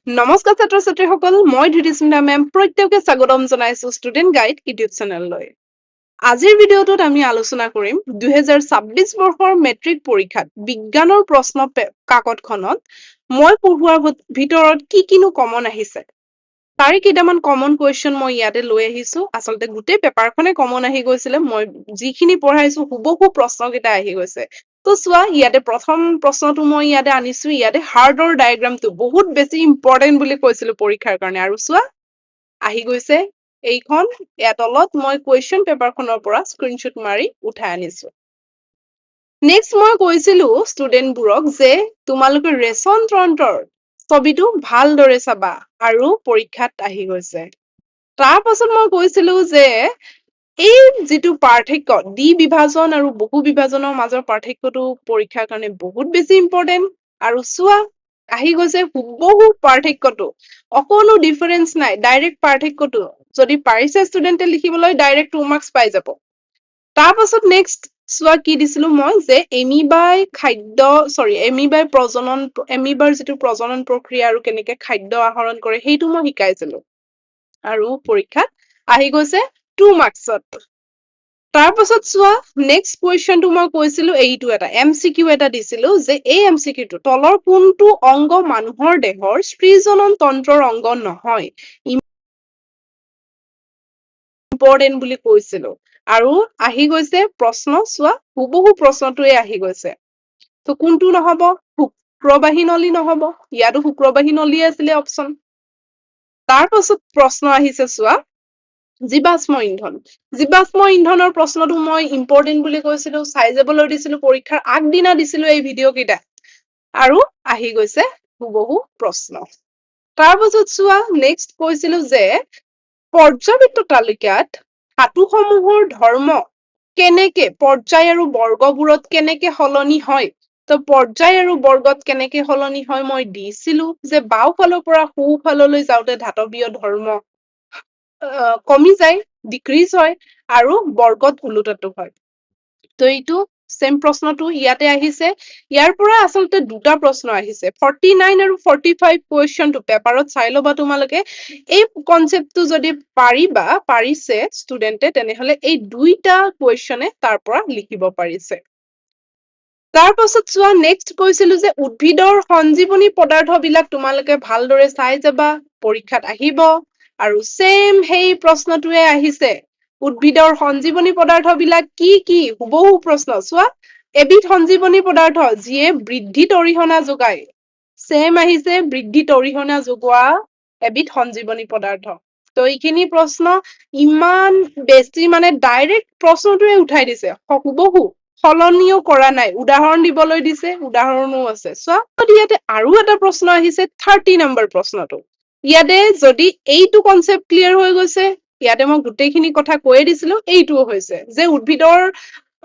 নমস্কাৰ ছাত্ৰ ছাত্ৰীসকল মই ধৃতিস্মিতা মেম প্ৰত্যেককে স্বাগতম জনাইছো ষ্টুডেণ্ট গাইড ইউটিউব চেনেললৈ আজিৰ ভিডিঅ'টোত আমি আলোচনা কৰিম 2026 বৰ্ষৰ মেট্ৰিক পৰীক্ষাত বিজ্ঞানৰ প্ৰশ্ন কাকতখনত মই পঢ়ুৱাৰ ভিতৰত কিনো কমন আহিছে তাৰে কেইটামান কমন কুৱেশ্যন মই ইয়াতে লৈ আহিছো আচলতে গোটেই পেপাৰখনে কমন আহি গৈছিলে মই যিখিনি পঢ়াইছো হুবহু প্ৰশ্নকেইটা আহি গৈছে তো চোৱা ইয়াতে প্ৰথম প্ৰশ্নটো মই ইয়াতে আনিছো ইয়াতে হাৰ্ডৰ ডায়াগ্ৰামটো বহুত বেছি ইম্পৰ্টেন্ট বুলি কৈছিলো পৰীক্ষাৰ কাৰণে আৰু চোৱা আহি গৈছে এইখন ইয়াত তলত মই কুৱেশ্যন পেপাৰখনৰ পৰা স্ক্ৰীনশ্বট মাৰি উঠাই আনিছো নেক্সট মই কৈছিলো ষ্টুডেণ্টবোৰক যে তোমালোকে ৰেচন তন্ত্ৰৰ ছবিটো ভালদৰে চাবা আৰু পৰীক্ষাত আহি গৈছে তাৰ পাছত মই কৈছিলো যে এই যিটো পাৰ্থক্য দ্বি বিভাজন আৰু বহু বিভাজনৰ মাজৰ পাৰ্থক্যটো পৰীক্ষাৰ কাৰণে বহুত বেছি ইম্পৰ্টেন্ট আৰু চোৱা আহি গৈছে হুবহু পাৰ্থক্যটো অকনো ডিফাৰেন্স নাই ডাইৰেক্ট পাৰ্থক্যটো যদি পাৰিছে ষ্টুডেণ্টে লিখিবলৈ ডাইৰেক্ট 2 মাৰ্কছ পাই যাব তাৰ পাছত নেক্সট চোৱা কি দিছিলো মই যে এমিবাৰ যিটো প্ৰজনন প্ৰক্ৰিয়া আৰু কেনেকে খাদ্য আহৰণ কৰে সেইটো মই শিকাইছিলো আৰু পৰীক্ষাত আহি গৈছে 2 মাৰ্কছত তাৰ পাছত চোৱা নেক্সট কুৱেশ্যনটো মই কৈছিলো এইটো এটা এমচিকিউ এটা দিছিলো যে এই এমচিকিউটো তলৰ কোনটো অংগ মানুহৰ দেহৰ স্ত্ৰীজনন তন্ত্ৰৰ অংগ নহয় ইম্পৰ্টেন্ট বুলি কৈছিলো আৰু আহি গৈছে প্ৰশ্ন চোৱা হুবহু প্ৰশ্নটোৱে আহি গৈছে তো কোনটো নহব শুক্ৰবাহী নলী নহব ইয়াতো শুক্ৰবাহী নলী আছিলে অপচন তাৰ পাছত প্ৰশ্ন আহিছে চোৱা জীৱাশ্ম ইন্ধনৰ প্ৰশ্নটো মই ইম্পৰ্টেন্ট বুলি কৈছিলো চাই যাবলৈ দিছিলো পৰীক্ষাৰ আগদিনা দিছিলো এই ভিডিঅ' কেইটা আৰু আহি গৈছে হুবহু প্ৰশ্ন তাৰ পাছত চোৱা নেক্সট কৈছিলো যে পৰ্যাবৃত্ত তালিকাত ধাতুসমূহৰ ধৰ্ম কেনেকে পৰ্যায় আৰু বৰ্গবোৰত কেনেকে সলনি হয় তো পৰ্যায় আৰু বৰ্গত কেনেকে সলনি হয় মই দিছিলো যে বাওঁফালৰ পৰা সোঁফাললৈ যাওঁতে ধাতৱীয় ধৰ্ম কমি যায় ডিক্ৰিজ হয় আৰু বৰ্গত ওলোটাটো হয় তো এইটো সেম প্ৰশ্নটো ইয়াতে আহিছে ইয়াৰ পৰা আচলতে দুটা প্ৰশ্ন আহিছে 49 আৰু 45 কুৱেশ্যনটো পেপাৰত চাই ল'বা তোমালোকে এই কনসেপ্টটো যদি পাৰিছে ষ্টুডেণ্টে তেনেহলে এই দুইটা কুৱেশ্যনে তাৰ পৰা লিখিব পাৰিছে তাৰ পাছত চোৱা নেক্সট কৈছিলো যে উদ্ভিদৰ সঞ্জীৱনী পদাৰ্থবিলাক তোমালোকে ভালদৰে চাই যাবা পৰীক্ষাত আহিব আৰু সেম সেই প্ৰশ্নটোৱে আহিছে উদ্ভিদৰ সঞ্জীৱনী পদাৰ্থবিলাক কি হুবহু প্ৰশ্ন চোৱা এবিধ সঞ্জীৱনী পদাৰ্থ যিয়ে বৃদ্ধিত অৰিহণা যোগায় সেম আহিছে বৃদ্ধিত অৰিহণা যোগোৱা এবিধ সঞ্জীৱনী পদাৰ্থ তো এইখিনি প্ৰশ্ন ইমান বেছি মানে ডাইৰেক্ট প্ৰশ্নটোৱে উঠাই দিছে হুবহু সলনিও কৰা নাই উদাহৰণ দিবলৈ দিছে উদাহৰণো আছে চোৱা ইয়াতে আৰু এটা প্ৰশ্ন আহিছে 30 নম্বৰ প্ৰশ্নটো ইয়াতে যদি এইটো কনসেপ্ট ক্লিয়াৰ হৈ গৈছে ইয়াতে মই গোটেইখিনি কথা কৈয়ে দিছিলো এইটোও হৈছে যে উদ্ভিদৰ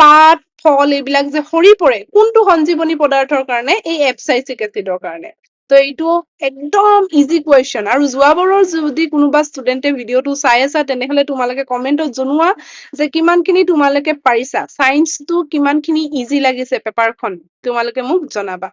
পাত ফল এইবিলাক যে সৰি পৰে কোনটো সঞ্জীৱনী পদাৰ্থৰ কাৰণে এই এপচাইচিক এচিডৰ কাৰণে তো এইটো একদম ইজি কুৱেশ্যন আৰু যোৱাবাৰৰ যদি কোনোবা ষ্টুডেণ্টে ভিডিঅ'টো চাই আছা তেনেহলে তোমালোকে কমেন্টত জনোৱা যে কিমানখিনি তোমালোকে পাৰিছা সায়েন্সটো কিমানখিনি ইজি লাগিছে পেপাৰখন তোমালোকে মোক জনাবা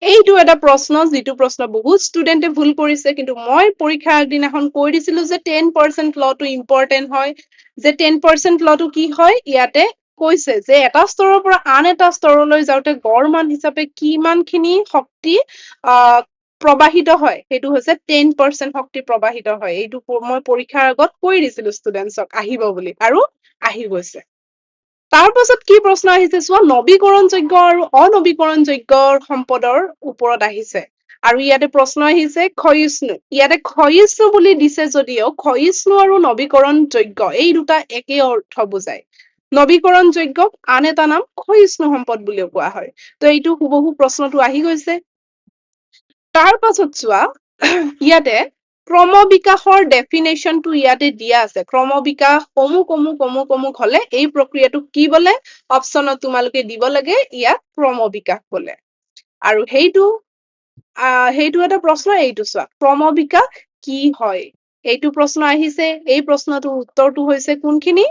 এইটো এটা প্ৰশ্ন যিটো প্ৰশ্ন বহুত ষ্টুডেণ্টে ভুল কৰিছে কিন্তু মই পৰীক্ষাৰ আগদিনাখন কৈ দিছিলো যে 10% লটো ইম্পৰ্টেন্ট হয় যে 10% লটো কি হয় ইয়াতে কৈছে যে এটা স্তৰৰ পৰা আন এটা স্তৰলৈ যাওঁতে গড় মান হিচাপে কিমানখিনি শক্তি প্ৰবাহিত হয় সেইটো হৈছে 10% শক্তি প্ৰবাহিত হয় এইটো মই পৰীক্ষাৰ আগত কৈ দিছিলো ষ্টুডেণ্টছক আহিব বুলি আৰু আহি গৈছে তাৰ পাছত কি প্ৰশ্ন আহিছে চোৱা নৱীকৰণযোগ্য আৰু অনৱীকৰণযোগ্য সম্পদৰ ওপৰত আহিছে আৰু ইয়াতে প্ৰশ্ন আহিছে ক্ষয়িষ্ণু ইয়াতে ক্ষয়িষ্ণু বুলি দিছে যদিও ক্ষয়িষ্ণু আৰু নৱীকৰণযোগ্য এই দুটা একে অৰ্থ বুজায় নৱীকৰণযোগ্য আন এটা নাম ক্ষয়িষ্ণু সম্পদ বুলিও কোৱা হয় তো এইটো হুবহু প্ৰশ্নটো আহি গৈছে তাৰ পাছত চোৱা ইয়াতে ক্ৰমবিকাশৰ ডেফিনেশ্যনটো ইয়াতে দিয়া আছে ক্ৰমবিকাশ অমুক হলে এই প্ৰক্ৰিয়াটোক কি বোলে অপচনত তোমালোকে দিব লাগে ইয়াক ক্ৰমবিকাশ বোলে আৰু সেইটো এটা প্ৰশ্ন এইটো চোৱা ক্ৰমবিকাশ কি হয় এইটো প্ৰশ্ন আহিছে এই প্ৰশ্নটোৰ উত্তৰটো হৈছে কোনখিনি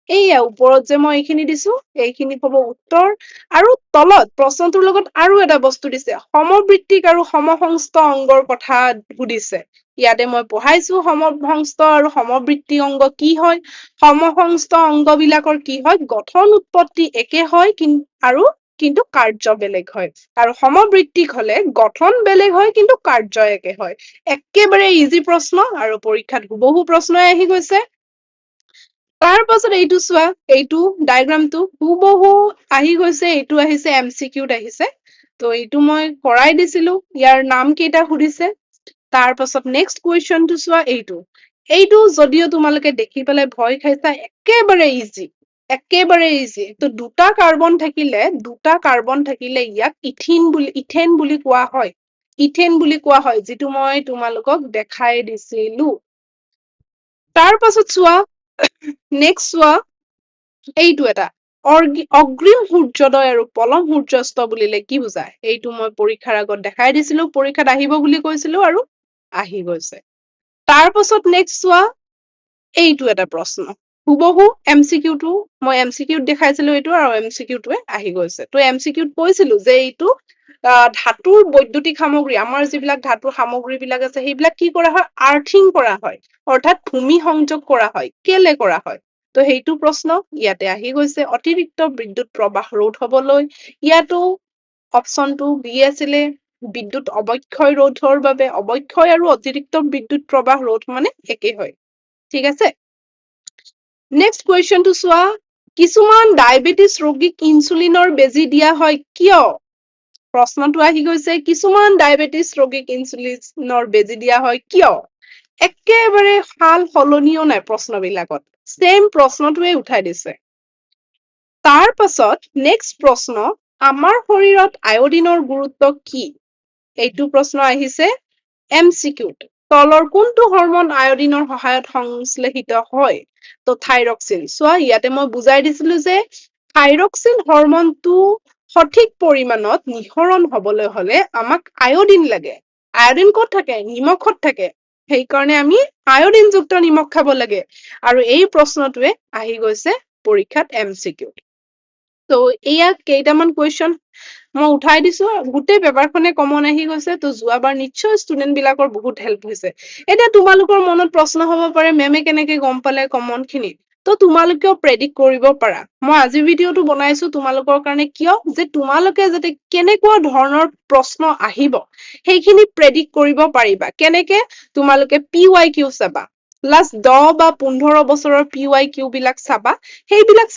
এইয়া ওপৰত যে মই এইখিনি দিছো এইখিনি হ'ব উত্তৰ আৰু তলত প্ৰশ্নটোৰ লগত আৰু এটা বস্তু দিছে সমবৃত্তিক আৰু সমসংস্থ অংগৰ কথা সুধিছে ইয়াতে মই পঢ়াইছো সমসংস্থ আৰু সমবৃত্তি অংগ কি হয় সমসংস্থ অংগবিলাকৰ কি হয় গঠন উৎপত্তি একে হয় আৰু কিন্তু কাৰ্য বেলেগ হয় আৰু সমবৃত্তিক হলে গঠন বেলেগ হয় কিন্তু কাৰ্য একে হয় একেবাৰে ইজি প্ৰশ্ন আৰু পৰীক্ষাত হুবহু প্ৰশ্নই আহি গৈছে তাৰ পাছত এইটো চোৱা এইটো ডায়াগ্ৰামটো হুবহু আহি গৈছে এইটো আহিছে এমচিকিউত আহিছে তো এইটো মই কৰাই দিছিলো ইয়াৰ নাম কেইটা সুধিছে তাৰ পাছত নেক্সট কুৱেশ্যনটো চোৱা এইটো যদিও তোমালোকে দেখি পেলাই ভয় খাইছা একেবাৰে ইজি তো দুটা কাৰ্বন থাকিলে ইয়াক ইথেন বুলি কোৱা হয় যিটো মই তোমালোকক দেখাই দিছিলো তাৰ পাছত চোৱা নেক্সট চোৱা এইটো এটা অগ্ৰিম সূৰ্যোদয় আৰু পলম সূৰ্যাস্ত বুলিলে কি বুজায় এইটো মই পৰীক্ষাৰ আগত দেখাই দিছিলো পৰীক্ষাত আহিব বুলি কৈছিলো আৰু আহি গৈছে তাৰ পাছত নেক্সট চোৱা এইটো এটা প্ৰশ্ন হুবহু এমচিকিউটো মই এমচিকিউত দেখাইছিলো এইটো আৰু এমচিকিউটোৱে আহি গৈছে তো এমচিকিউত কৈছিলো যে এইটো ধাতুৰ বৈদ্যুতিক সামগ্ৰী আমাৰ যিবিলাক ধাতুৰ সামগ্ৰী বিলাক আছে সেইবিলাক কি কৰা হয় আৰ্থিং কৰা হয় অৰ্থাৎ ভূমি সংযোগ কৰা হয় কেলে কৰা হয় তো সেইটো প্ৰশ্ন ইয়াতে আহি গৈছে অতিৰিক্ত বিদ্যুৎ প্ৰবাহ ৰোধ হবলৈ ইয়াতো অপচনটো বি আছিলে বিদ্যুৎ অৱক্ষয় ৰোধৰ বাবে অৱক্ষয় আৰু অতিৰিক্ত বিদ্যুৎ প্ৰবাহ ৰোধ মানে একেই হয় ঠিক আছে নেক্সট কুৱেশ্যনটো চোৱা কিছুমান ডায়েবেটিছ ৰোগীক ইনচুলিনৰ বেজি দিয়া হয় কিয় প্ৰশ্নটো আহি গৈছে কিছুমান ডায়েবেটিছ ৰোগীক ইনচুলিনৰ বেজি দিয়া হয় কিয় একেবাৰে সাল সলনিও নাই প্ৰশ্নবিলাকত সেম প্ৰশ্নটোৱে উঠাই দিছে তাৰ পাছত নেক্সট প্ৰশ্ন আমাৰ শৰীৰত আয়োডিনৰ গুৰুত্ব কি এইটো প্ৰশ্ন আহিছে এমচিকিউত তলৰ কোনটো হৰমন আয়োডিনৰ সহায়ত সংশ্লেষিত হয় তো থাইৰক্সিন চোৱা ইয়াতে মই বুজাই দিছিলো যে থাইৰক্সিন হৰমনটো সঠিক পৰিমাণত নিঃসৰণ হবলৈ হলে আমাক আয়োডিন লাগে আয়োডিন ক'ত থাকে নিমখত থাকে সেইকাৰণে আমি আয়োডিনযুক্ত নিমখ খাব লাগে আৰু এই প্ৰশ্নটোৱে আহি গৈছে পৰীক্ষাত এমচিকিউত তো এয়া কেইটামান কুৱেশ্যন মই উঠাই দিছো গোটেই পেপাৰখনে কমন আহি গৈছে তো যোৱাবাৰ নিশ্চয় ষ্টুডেন্ট বিলাকৰ বহুত হেল্প হৈছে এতিয়া তোমালোকৰ মনত প্ৰশ্ন হ'ব পাৰে মেমে কেনেকে গম পালে কমন খিনি তো তোমালোকেও প্ৰেডিক্ট কৰিব পাৰা মই আজি ভিডিঅটো বনাইছো তোমালোকৰ কাৰণে কিয় যে তোমালোকে যাতে কেনেকুৱা ধৰণৰ প্ৰশ্ন আহিব সেইখিনি প্ৰেডিক্ট কৰিব পাৰিবা কেনেকে তোমালোকে PYQ চাবা লাষ্ট 10 বা 15 বছৰৰ PYQ বিলাক চাবা সেইবিলাক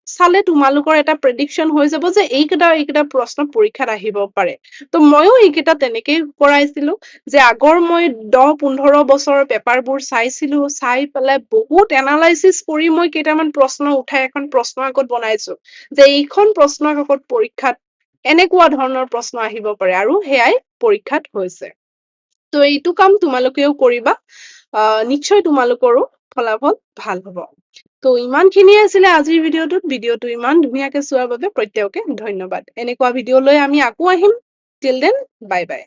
চালে তোমালোকৰ এটা প্ৰেডিকচন হৈ যাব যে এইকেইটা প্ৰশ্ন পৰীক্ষাত আহিব পাৰে তো ময়ো এইকেইটা তেনেকেই কৰাইছিলো যে আগৰ মই 10-15 বছৰৰ পেপাৰবোৰ চাইছিলো চাই পেলাই বহুত এনালাইচিছ কৰি মই কেইটামান প্ৰশ্ন উঠাই এখন প্ৰশ্ন কাকত বনাইছো যে এইখন প্ৰশ্ন কাকত পৰীক্ষাত এনেকুৱা ধৰণৰ প্ৰশ্ন আহিব পাৰে আৰু সেয়াই পৰীক্ষাত হৈছে তো এইটো কাম তোমালোকেও কৰিবা নিশ্চয় তোমালোকৰো ফলাফল ভাল হ'ব তো ইমানখিনিয়ে আছিলে আজিৰ ভিডিঅ'টো ইমান ধুনীয়াকে চোৱাৰ বাবে প্ৰত্যেককে ধন্যবাদ এনেকুৱা ভিডিঅ' লৈ আমি আকৌ আহিম টিল দেন বাই বাই